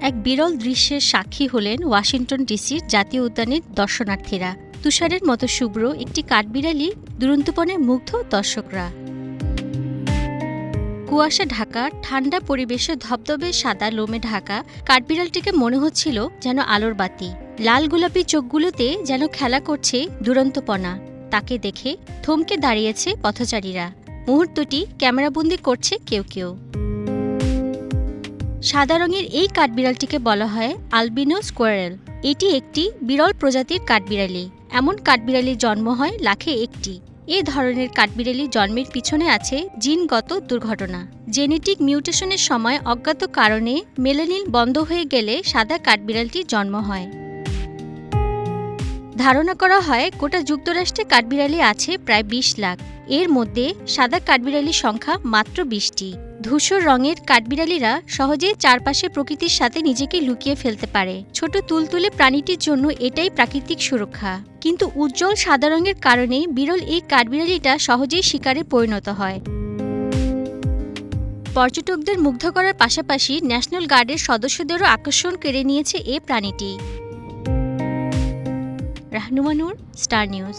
এক বিরল দৃশ্যের সাক্ষী হলেন ওয়াশিংটন ডিসির জাতীয় উদ্যানের দর্শনার্থীরা। তুষারের মতো শুভ্র একটি কাঠবিড়ালি দুরন্তপনে মুগ্ধ দর্শকরা। কুয়াশা ঢাকা ঠান্ডা পরিবেশে ধবধবে সাদা লোমে ঢাকা কাঠবিড়ালটিকে মনে হচ্ছিল যেন আলোর বাতি। লাল গোলাপি চোখগুলোতে যেন খেলা করছে দুরন্তপনা। তাকে দেখে থমকে দাঁড়িয়েছে পথচারীরা। মুহূর্তটি ক্যামেরাবন্দি করছে কেউ কেউ। সাদা রঙের এই কাঠবিড়ালটিকে বলা হয় আলবিনো স্কোয়ারেল। এটি একটি বিরল প্রজাতির কাঠবিড়ালি। এমন কাঠবিড়ালির জন্ম হয় লাখে একটি। এ ধরনের কাঠবিড়ালি জন্মের পিছনে আছে জিনগত দুর্ঘটনা। জেনেটিক মিউটেশনের সময় অজ্ঞাত কারণে মেলানিন বন্ধ হয়ে গেলে সাদা কাঠবিড়ালটির জন্ম হয়। ধারণা করা হয় গোটা যুক্তরাষ্ট্রে কাঠবিড়ালি আছে প্রায় ২০ লাখ। এর মধ্যে সাদা কাঠবিড়ালির সংখ্যা মাত্র ২০টি। ধূসর রঙের কাঠবিড়ালিরা সহজেই চারপাশে প্রকৃতির সাথে নিজেকে লুকিয়ে ফেলতে পারে। ছোট তুলতুলে প্রাণীটির জন্য এটাই প্রাকৃতিক সুরক্ষা। কিন্তু উজ্জ্বল সাদা রঙের কারণে বিরল এই কাঠবিড়ালিটা সহজেই শিকারে পরিণত হয়। পর্যটকদের মুগ্ধ করার পাশাপাশি ন্যাশনাল গার্ডের সদস্যদেরও আকর্ষণ কেড়ে নিয়েছে এ প্রাণীটি। রাহনুমা নূর, স্টার নিউজ।